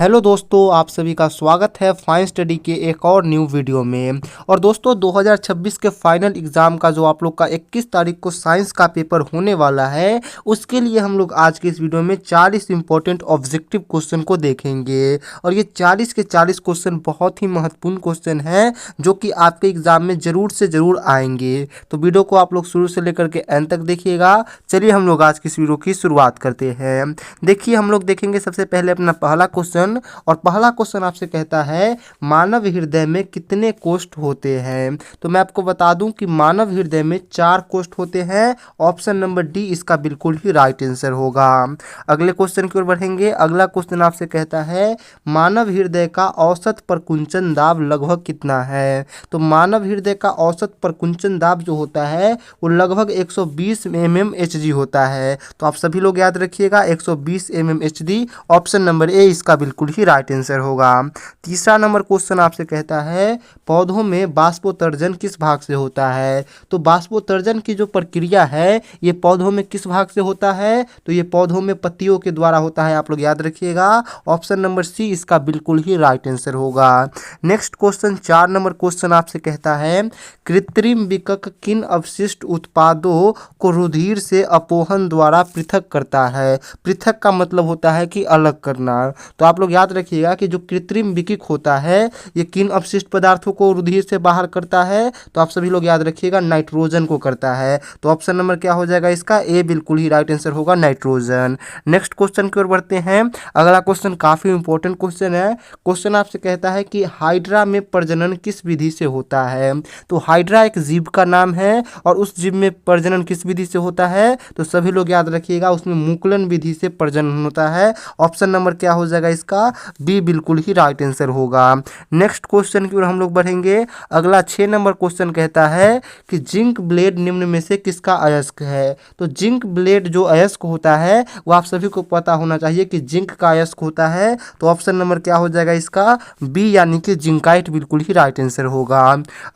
Hello दोस्तों, आप सभी का स्वागत है फाइन स्टडी के एक और न्यू वीडियो में। और दोस्तों 2026 के फाइनल एग्ज़ाम का जो आप लोग का 21 तारीख को साइंस का पेपर होने वाला है, उसके लिए हम लोग आज के इस वीडियो में 40 इंपॉर्टेंट ऑब्जेक्टिव क्वेश्चन को देखेंगे। और ये 40 के 40 क्वेश्चन बहुत ही महत्वपूर्ण क्वेश्चन हैं जो कि आपके एग्ज़ाम में ज़रूर से ज़रूर आएंगे। तो वीडियो को आप लोग शुरू से लेकर के एंड तक देखिएगा। चलिए हम लोग आज की इस वीडियो की शुरुआत करते हैं। देखिए, हम लोग देखेंगे सबसे पहले अपना पहला क्वेश्चन। और पहला क्वेश्चन आपसे कहता है मानव हृदय में कितने कोष्ठ होते हैं। तो मैं आपको बता दूं कि मानव हृदय में 4 कोष्ठ होते हैं। ऑप्शन नंबर डी इसका बिल्कुल ही राइट आंसर होगा। अगले क्वेश्चन की ओर बढ़ेंगे। अगला क्वेश्चन आपसे कहता है मानव हृदय का औसत प्रकुंचन दाब लगभग कितना है। तो मानव हृदय का औसत प्रकुंचन दाब जो होता है वो लगभग 120 mmHg होता है। तो आप सभी लोग याद रखिएगा 120 mmHg। ऑप्शन नंबर ए इसका बिल्कुल ही राइट आंसर होगा। तीसरा नंबर क्वेश्चन आपसे कहता है पौधों में बाष्पोत्सर्जन किस भाग से होता है। तो बाष्पोत्सर्जन की जो प्रक्रिया है ये पौधों में किस भाग से होता है। तो ये पौधों में पत्तियों के द्वारा होता है, आप लोग याद रखिएगा। ऑप्शन नंबर सी इसका बिल्कुल ही राइट आंसर होगा। नेक्स्ट क्वेश्चन 4 नंबर क्वेश्चन आपसे कहता है कृत्रिम विकक किन अवशिष्ट उत्पादों को रुधिर से अपोहन द्वारा पृथक करता है। पृथक का मतलब होता है कि अलग करना। तो आप लोग याद रखिएगा कि जो कृत्रिम विकिक होता है ये किन अपशिष्ट पदार्थों को रुधिर से बाहर करता है। तो आप सभी लोग याद रखिएगा नाइट्रोजन को करता है। तो ऑप्शन नंबर क्या हो जाएगा इसका, ए बिल्कुल ही राइट आंसर होगा, नाइट्रोजन। नेक्स्ट क्वेश्चन की ओर बढ़ते हैं। अगला क्वेश्चन काफी इंपॉर्टेंट क्वेश्चन है। क्वेश्चन आपसे कहता है कि हाइड्रा में प्रजनन किस विधि से होता है। तो हाइड्रा एक जीव का नाम है और उस जीव में प्रजनन किस विधि से होता है। तो सभी लोग याद रखिएगा उसमें मुकुलन विधि से प्रजनन होता है। ऑप्शन नंबर क्या हो जाएगा इसका, बी बिल्कुल ही राइट आंसर होगा। नेक्स्ट क्वेश्चन की ओर हम लोग बढ़ेंगे। अगला 6 नंबर क्वेश्चन कहता है कि जिंक ब्लेड निम्न में से किसका अयस्क है। तो जिंक ब्लेड जो अयस्क होता है वो आप सभी को पता होना चाहिए कि जिंक का अयस्क होता है। तो ऑप्शन नंबर क्या हो जाएगा इसका, बी यानी कि जिंकाइट बिल्कुल ही राइट आंसर होगा।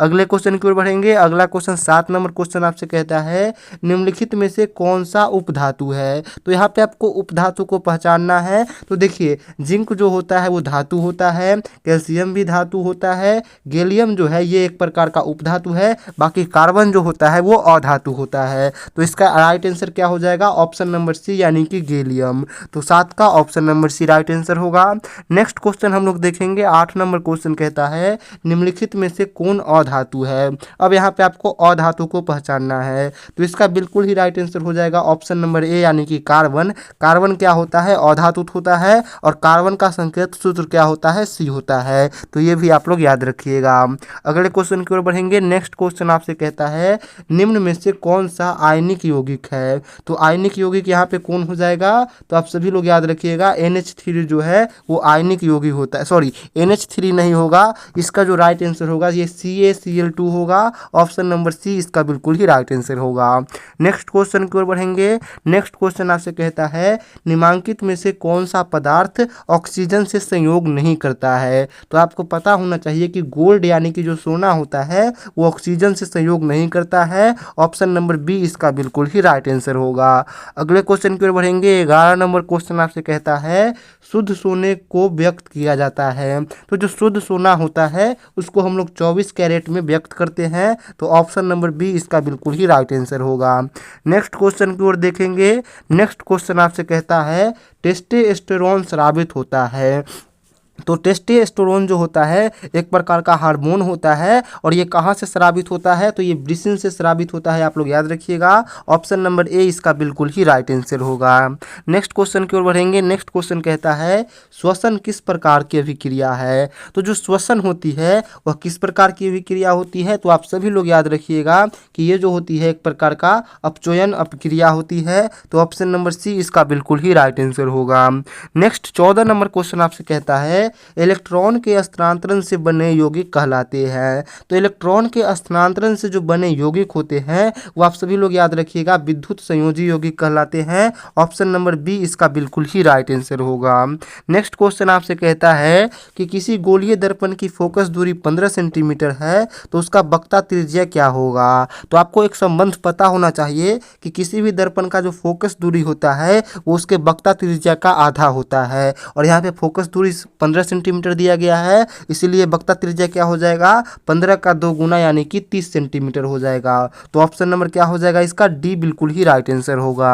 अगले क्वेश्चन की ओर बढ़ेंगे। अगला क्वेश्चन 7 नंबर क्वेश्चन आपसे कहता है निम्नलिखित में से कौन सा उपधातु है। तो यहाँ पे आपको उपधातु को पहचानना है। तो देखिए जिंक जो होता है वो धातु होता है, कैल्शियम भी धातु होता है, गैलियम जो है ये एक प्रकार का उपधातु है, बाकी कार्बन जो होता है वो अधातु होता है। तो इसका राइट आंसर क्या हो जाएगा, ऑप्शन नंबर सी यानी कि गैलियम। तो 7 का option number C right answer होगा। नेक्स्ट क्वेश्चन हम लोग देखेंगे। 8 नंबर क्वेश्चन कहता है निम्नलिखित में से कौन अधातु है। अब यहाँ पे आपको अधातु को पहचानना है। तो इसका बिल्कुल ही राइट आंसर हो जाएगा ऑप्शन नंबर ए यानी कि कार्बन। कार्बन क्या होता है, अधातु होता है और कार्बन का संकेत सूत्र क्या होता है, सी होता है। तो ये भी आप लोग याद रखिएगा। अगले क्वेश्चन की ओर बढ़ेंगे। नेक्स्ट क्वेश्चन आपसे कहता है निम्न में से कौन सा आयनिक यौगिक है। तो आयनिक यौगिक यहाँ पे कौन हो जाएगा, तो आप सभी लोग याद रखिएगा NH3 जो है वो आयनिक यौगिक होता है। सॉरी, NH3 नहीं होगा, इसका जो राइट आंसर होगा ये CaCl2 होगा। ऑप्शन नंबर सी इसका बिल्कुल ही राइट आंसर होगा। नेक्स्ट क्वेश्चन की ओर बढ़ेंगे। नेक्स्ट क्वेश्चन आपसे कहता है निम्नलिखित में से कौन सा पदार्थ ऑक्सीजन से संयोग नहीं करता है। तो आपको पता होना चाहिए कि गोल्ड यानी कि जो सोना होता है वो ऑक्सीजन से संयोग नहीं करता है। ऑप्शन नंबर बी इसका बिल्कुल ही राइट आंसर होगा। अगले क्वेश्चन की ओर बढ़ेंगे। 11 नंबर क्वेश्चन आपसे कहता है शुद्ध सोने को व्यक्त किया जाता है। तो जो शुद्ध सोना होता है उसको हम लोग 24 कैरेट में व्यक्त करते हैं। तो ऑप्शन नंबर बी इसका बिल्कुल ही राइट आंसर होगा। नेक्स्ट क्वेश्चन की ओर देखेंगे। नेक्स्ट क्वेश्चन आपसे कहता है टेस्टोस्टेरोन स्रावित होता है। तो टेस्टोस्टेरोन जो होता है एक प्रकार का हार्मोन होता है और ये कहाँ से स्रावित होता है, तो ये ब्रिसिन से स्रावित होता है, आप लोग याद रखिएगा। ऑप्शन नंबर ए इसका बिल्कुल ही राइट आंसर होगा। नेक्स्ट क्वेश्चन की ओर बढ़ेंगे। नेक्स्ट क्वेश्चन कहता है श्वसन किस प्रकार की अभिक्रिया है। तो जो श्वसन होती है वह किस प्रकार की अभिक्रिया होती है, तो आप सभी लोग याद रखिएगा कि ये जो होती है एक प्रकार का अपचयन अभिक्रिया होती है। तो ऑप्शन नंबर सी इसका बिल्कुल ही राइट आंसर होगा। नेक्स्ट 14 नंबर क्वेश्चन आपसे कहता है इलेक्ट्रॉन के स्थानांतरण से बने यौगिक कहलाते हैं। तो इलेक्ट्रॉन के स्थानांतरण से जो बने यौगिक होते हैं वो आप सभी लोग याद रखिएगा विद्युत संयोजी यौगिक कहलाते हैं। ऑप्शन नंबर बी इसका बिल्कुल ही राइट आंसर होगा। नेक्स्ट क्वेश्चन आपसे कहता है कि किसी गोलीय दर्पण की फोकस दूरी 15 सेंटीमीटर है तो उसका वक्ता त्रिज्या क्या होगा। तो आपको एक संबंध पता होना चाहिए कि किसी भी दर्पण का जो फोकस दूरी होता है वो उसके वक्ता त्रिज्या का आधा होता है, और यहाँ पे फोकस दूरी 15 सेंटीमीटर दिया गया है, इसीलिए वक्ता त्रिज्या क्या हो जाएगा 15 का 2 गुना यानी कि 30 सेंटीमीटर हो जाएगा। तो ऑप्शन नंबर क्या हो जाएगा इसका डी बिल्कुल ही राइट आंसर होगा।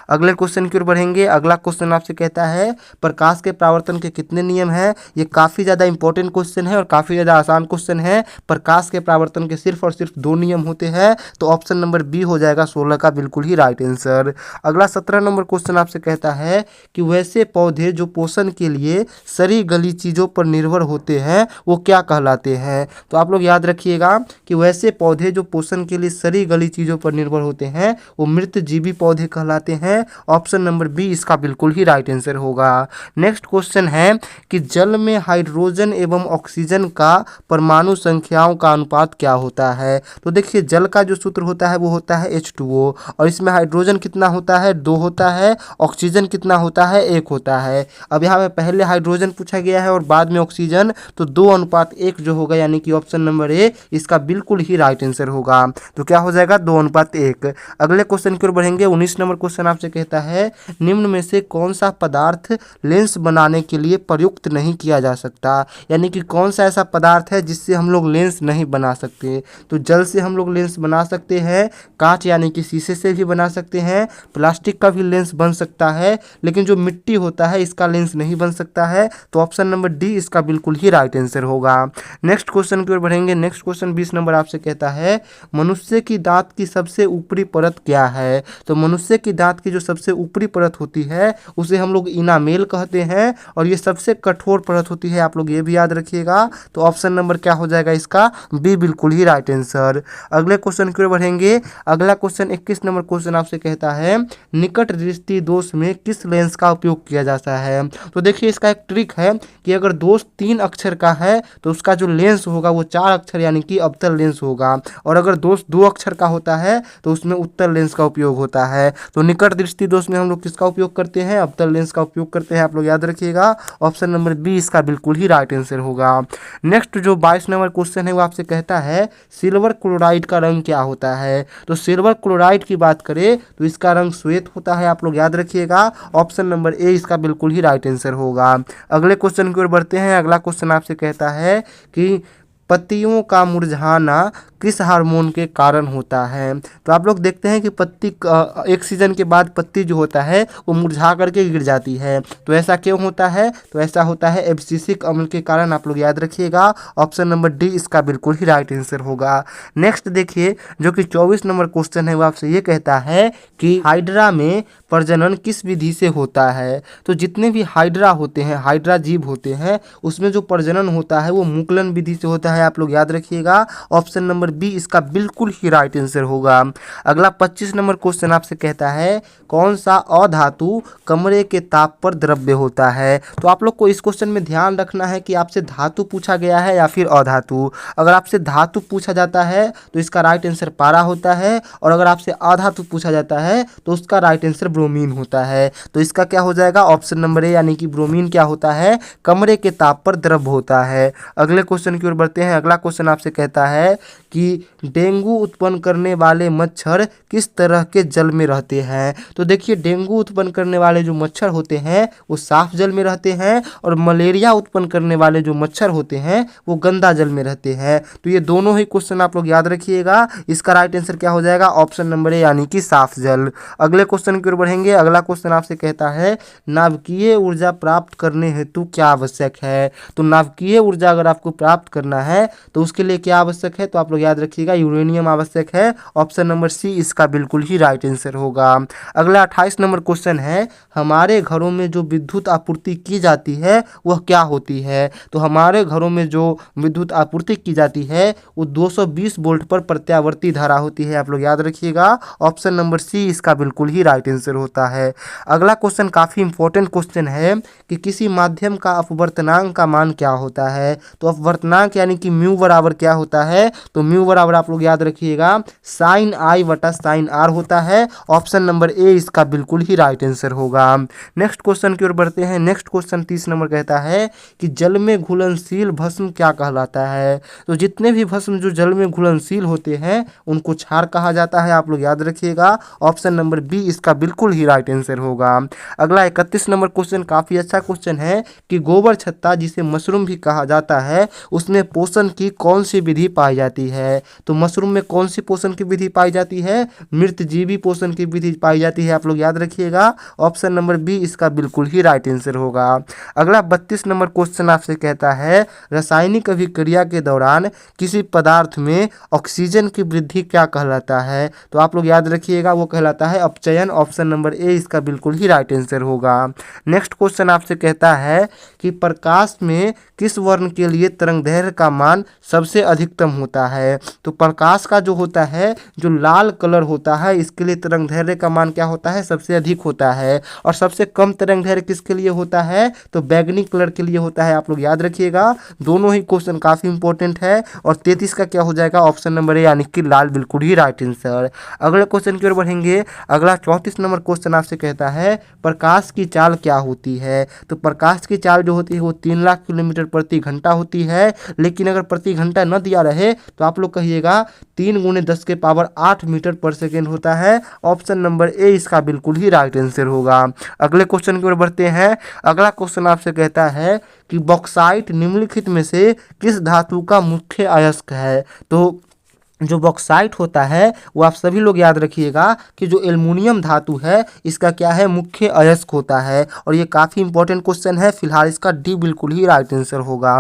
अगले क्वेश्चन की ओर बढ़ेंगे। अगला क्वेश्चन आपसे कहता है प्रकाश के परावर्तन के कितने नियम हैं। ये काफ़ी ज़्यादा इंपॉर्टेंट क्वेश्चन है और काफ़ी ज़्यादा आसान क्वेश्चन है। प्रकाश के परावर्तन के सिर्फ और सिर्फ 2 नियम होते हैं, तो ऑप्शन नंबर बी हो जाएगा 16 का बिल्कुल ही राइट आंसर। अगला 17 नंबर क्वेश्चन आपसे कहता है कि वैसे पौधे जो पोषण के लिए सड़ी गली चीज़ों पर निर्भर होते हैं वो क्या कहलाते हैं। तो आप लोग याद रखिएगा कि वैसे पौधे जो पोषण के लिए सड़ी गली चीज़ों पर निर्भर होते हैं वो मृत जीवी पौधे कहलाते हैं। ऑप्शन नंबर बी इसका बिल्कुल ही राइट आंसर होगा। नेक्स्ट क्वेश्चन है कि जल में हाइड्रोजन एवं ऑक्सीजन का परमाणु संख्याओं का अनुपात क्या होता है। तो देखिए जल का जो सूत्र होता है वो होता है H2O, और इसमें हाइड्रोजन कितना होता है 2 होता है, ऑक्सीजन कितना होता है 1 होता है। अब यहाँ पे पहले हाइड्रोजन पूछा गया है और बाद में ऑक्सीजन, तो 2:1 जो होगा यानी कि ऑप्शन नंबर ए इसका बिल्कुल ही राइट आंसर होगा। तो क्या हो जाएगा 2:1। अगले क्वेश्चन की ओर बढ़ेंगे। 19 नंबर क्वेश्चन आपसे कहता है निम्न में से कौन सा पदार्थ लेंस बनाने के लिए प्रयुक्त नहीं किया जा सकता, यानी कि कौन सा ऐसा पदार्थ है जिससे हम लोग लेंस नहीं बना सकते। तो जल से हम लोग लेंस बना सकते हैं, कांच यानी कि शीशे से भी बना सकते हैं, प्लास्टिक का भी लेंस बन सकता है, लेकिन जो मिट्टी होता है इसका लेंस नहीं बन सकता है। तो ऑप्शन नंबर डी इसका बिल्कुल ही राइट आंसर होगा। नेक्स्ट क्वेश्चन की ओर बढ़ेंगे। नेक्स्ट क्वेश्चन 20 नंबर आपसे कहता है मनुष्य की दांत की सबसे ऊपरी परत क्या है। तो मनुष्य की दांत की जो सबसे ऊपरी परत होती है उसे हम लोग इनामेल कहते हैं, और ये सबसे कठोर परत होती है, आप लोग ये भी याद रखिएगा। तो ऑप्शन नंबर क्या हो जाएगा इसका बी बिल्कुल ही राइट आंसर। अगले क्वेश्चन की ओर बढ़ेंगे। अगला क्वेश्चन 21 नंबर क्वेश्चन आपसे कहता है निकट दृष्टि दोष में किस लेंस का उपयोग किया जाता है। तो देखिए इसका एक ट्रिक है कि अगर दोष 3 अक्षर का है तो उसका जो लेंस होगा वो 4 अक्षर यानी कि अवतल लेंस होगा, और अगर दोष 2 अक्षर का होता है तो उसमें उत्तल लेंस का उपयोग होता है। तो निकट दृष्टि दोष में हम लोग किसका उपयोग करते हैं, अवतल लेंस का उपयोग करते हैं, आप लोग याद रखिएगा। ऑप्शन नंबर बी इसका बिल्कुल ही राइट आंसर होगा। नेक्स्ट जो 22 नंबर क्वेश्चन है वो आपसे कहता है सिल्वर क्लोराइड का रंग क्या होता है। तो सिल्वर क्लोराइड की बात करें तो इसका रंग श्वेत होता है, आप लोग याद रखिएगा। ऑप्शन नंबर ए इसका बिल्कुल ही राइट आंसर होगा। अगले क्वेश्चन की ओर बढ़ते हैं। अगला क्वेश्चन आपसे कहता है कि पत्तियों का मुरझाना किस हार्मोन के कारण होता है। तो आप लोग देखते हैं कि पत्ती एक सीजन के बाद पत्ती जो होता है वो मुरझा करके गिर जाती है, तो ऐसा क्यों होता है। तो ऐसा होता है एब्सिसिक अम्ल के कारण, आप लोग याद रखिएगा। ऑप्शन नंबर डी इसका बिल्कुल ही राइट आंसर होगा। नेक्स्ट देखिए जो कि 24 नंबर क्वेश्चन है वो आपसे ये कहता है कि हाइड्रा में प्रजनन किस विधि से होता है। तो जितने भी हाइड्रा होते हैं, हाइड्रा जीव होते हैं, उसमें जो प्रजनन होता है वो मुकुलन विधि से होता है, आप लोग याद रखिएगा। ऑप्शन नंबर बी इसका बिल्कुल ही राइट आंसर होगा। अगला 25 नंबर क्वेश्चन आपसे कहता है कौन सा अधातु कमरे के ताप पर द्रव्य होता है। तो आप लोग को इस क्वेश्चन में ध्यान रखना है कि आपसे धातु पूछा गया है या फिर अधातु। अगर आपसे धातु पूछा जाता है तो इसका राइट आंसर पारा होता है, और अगर आपसे अधातु पूछा जाता है तो उसका राइट आंसर ब्रोमीन होता है। तो इसका क्या हो जाएगा ऑप्शन नंबर ए, यानी कि ब्रोमीन क्या होता है कमरे के ताप पर द्रव होता है। अगले क्वेश्चन की ओर बढ़ते हैं। अगला क्वेश्चन आपसे कहता है कि डेंगू उत्पन्न करने वाले मच्छर किस तरह के जल में रहते हैं। तो देखिए डेंगू उत्पन्न करने वाले जो मच्छर होते हैं वो साफ जल में रहते हैं, और मलेरिया उत्पन्न करने वाले जो मच्छर होते हैं वो गंदा जल में रहते हैं। तो ये दोनों ही क्वेश्चन आप लोग याद रखिएगा। इसका राइट आंसर क्या हो जाएगा ऑप्शन नंबर ए, यानी कि साफ जल। अगले क्वेश्चन की ओर बढ़ेंगे। अगला क्वेश्चन आपसे कहता है नाभिकीय ऊर्जा प्राप्त करने हेतु क्या आवश्यक है। तो नाभिकीय ऊर्जा अगर आपको प्राप्त करना है तो उसके लिए क्या आवश्यक है, तो आप लोग याद याद रखिएगा यूरेनियम आवश्यक है। ऑप्शन नंबर सी इसका बिल्कुल ही राइट आंसर होगा। अगला 28 नंबर क्वेश्चन है, हमारे घरों में जो विद्युत आपूर्ति की जाती है वह क्या होती है? तो हमारे घरों में जो विद्युत आपूर्ति की जाती है वो 220 वोल्ट पर प्रत्यावर्ती धारा होती है। आप लोग याद रखिएगा ऑप्शन नंबर सी इसका बिल्कुल ही राइट आंसर होता है। अगला क्वेश्चन काफ़ी इंपॉर्टेंट क्वेश्चन है कि किसी माध्यम का अपवर्तनांक का मान क्या होता है? तो अपवर्तनांक यानी कि म्यू बराबर क्या होता है? तो म्यू बराबर आप लोग याद रखिएगा साइन आई बटा साइन आर होता है। ऑप्शन नंबर ए इसका बिल्कुल ही राइट आंसर होगा। नेक्स्ट क्वेश्चन की ओर बढ़ते हैं। नेक्स्ट क्वेश्चन 30 नंबर कहता है कि जल में घुलनशील भस्म क्या कहलाता है? तो जितने भी भस्म जो जल में घुलनशील होते हैं उनको क्षार कहा जाता है। आप लोग याद रखिएगा ऑप्शन नंबर बी इसका बिल्कुल ही राइट आंसर होगा। अगला 31 नंबर क्वेश्चन काफ़ी अच्छा क्वेश्चन है कि गोबर छत्ता जिसे मशरूम भी कहा जाता है उसमें पोषण की कौन सी विधि पाई जाती है? तो मशरूम में कौन सी पोषण की विधि पाई जाती है? मृतजीवी पोषण की विधि पाई जाती है। आप लोग याद रखिएगा ऑप्शन नंबर बी इसका बिल्कुल ही राइट आंसर होगा। अगला 32 नंबर क्वेश्चन आपसे कहता है रासायनिक अभिक्रिया के दौरान किसी पदार्थ में ऑक्सीजन की वृद्धि क्या कहलाता है? तो आप लोग याद रखिएगा वो कहलाता है अपचयन। ऑप्शन नंबर ए इसका बिल्कुल ही राइट आंसर होगा। नेक्स्ट क्वेश्चन आपसे कहता है कि प्रकाश में किस वर्ण के लिए तरंगदैर्घ्य का मान सबसे अधिकतम होता है? तो प्रकाश का जो होता है जो लाल कलर होता है इसके लिए तरंगदैर्घ्य का मान क्या होता है? सबसे अधिक होता है। और सबसे कम तरंगदैर्घ्य किसके लिए होता है? तो बैगनी कलर के लिए होता है। आप लोग याद रखिएगा दोनों ही क्वेश्चन काफ़ी इंपॉर्टेंट है। और 33 का क्या हो जाएगा? ऑप्शन नंबर ए यानी कि लाल बिल्कुल ही राइट आंसर। अगले क्वेश्चन की ओर बढ़ेंगे। अगला 34 नंबर क्वेश्चन आपसे कहता है प्रकाश की चाल क्या होती है? तो प्रकाश की चाल जो होती है वो 3 लाख किलोमीटर प्रति घंटा होती है। लेकिन अगर प्रति घंटा न दिया रहे तो आप लोग कहिएगा 3 × 10⁸ मीटर पर सेकेंड होता है। ऑप्शन नंबर ए इसका बिल्कुल ही राइट आंसर होगा। अगले क्वेश्चन की ओर बढ़ते हैं। अगला क्वेश्चन आपसे कहता है कि बॉक्साइट निम्नलिखित में से किस धातु का मुख्य अयस्क है? तो जो बॉक्साइट होता है वो आप सभी लोग याद रखिएगा कि जो एल्युमिनियम धातु है इसका क्या है? मुख्य अयस्क होता है। और ये काफ़ी इंपॉर्टेंट क्वेश्चन है। फिलहाल इसका डी बिल्कुल ही राइट आंसर होगा।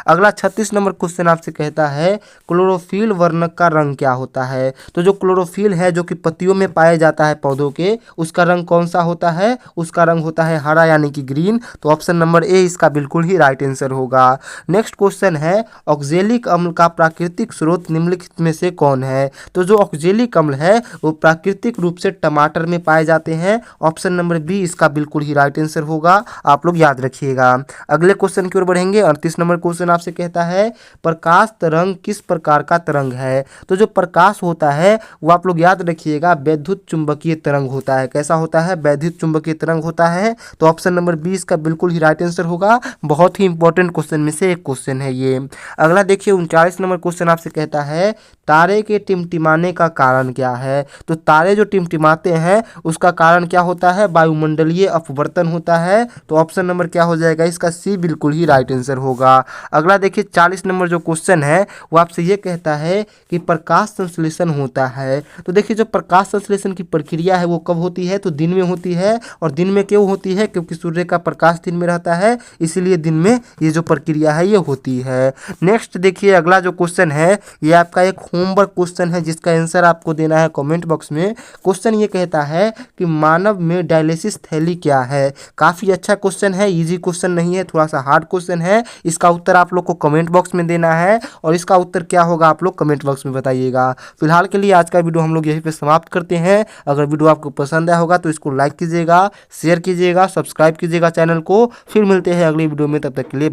अगला 36 नंबर क्वेश्चन आपसे कहता है क्लोरोफिल वर्णक का रंग क्या होता है? तो जो क्लोरोफिल है जो कि पत्तियों में पाया जाता है पौधों के उसका रंग कौन सा होता है? उसका रंग होता है हरा यानी कि ग्रीन। तो ऑप्शन नंबर ए इसका बिल्कुल ही राइट आंसर होगा। नेक्स्ट क्वेश्चन है ऑक्जेलिक अम्ल का प्राकृतिक स्रोत निम्नलिखित में से कौन है? तो जो ऑक्जेलिक अम्ल है वो प्राकृतिक रूप से टमाटर में पाए जाते हैं। ऑप्शन नंबर बी इसका बिल्कुल ही राइट आंसर होगा। आप लोग याद रखिएगा। अगले क्वेश्चन की ओर बढ़ेंगे। 38 नंबर क्वेश्चन आपसे कहता है प्रकाश तरंग किस प्रकार का तरंग है? तो जो प्रकाश होता है वो आप लोग याद रखिएगा वैद्युत चुंबकीय तरंग होता है। कैसा होता है? वैद्युत चुंबकीय तरंग होता है। तो ऑप्शन नंबर बी इसका बिल्कुल ही राइट आंसर होगा। बहुत ही इंपॉर्टेंट क्वेश्चन में से एक क्वेश्चन है ये। अगला देखिए 39 नंबर क्वेश्चन आपसे कहता है तारे के टिमटिमाने का कारण क्या है? तो तारे जो टिमटिमाते हैं उसका कारण क्या होता है? वायुमंडलीय अपवर्तन होता है। तो ऑप्शन नंबर क्या हो जाएगा? इसका सी बिल्कुल ही राइट आंसर होगा। अगला देखिए 40 नंबर जो क्वेश्चन है वो आपसे ये कहता है कि प्रकाश संश्लेषण होता है। तो देखिए जो प्रकाश संश्लेषण की प्रक्रिया है वो कब होती है? तो दिन में होती है। और दिन में क्यों होती है? क्योंकि सूर्य का प्रकाश दिन में रहता है इसीलिए दिन में ये जो प्रक्रिया है ये होती है। नेक्स्ट देखिए अगला जो क्वेश्चन है ये आपका एक होमवर्क क्वेश्चन है जिसका आंसर आपको देना है कमेंट बॉक्स में। क्वेश्चन ये कहता है कि मानव में डायलिसिस थैली क्या है? काफ़ी अच्छा क्वेश्चन है, इजी क्वेश्चन नहीं है, थोड़ा सा हार्ड क्वेश्चन है। इसका उत्तर आप लोग को कमेंट बॉक्स में देना है और इसका उत्तर क्या होगा आप लोग कमेंट बॉक्स में बताइएगा। फिलहाल के लिए आज का वीडियो हम लोग यहीं पे समाप्त करते हैं। अगर वीडियो आपको पसंद आया होगा तो इसको लाइक कीजिएगा, शेयर कीजिएगा, सब्सक्राइब कीजिएगा चैनल को। फिर मिलते हैं अगली वीडियो में, तब तक के लिए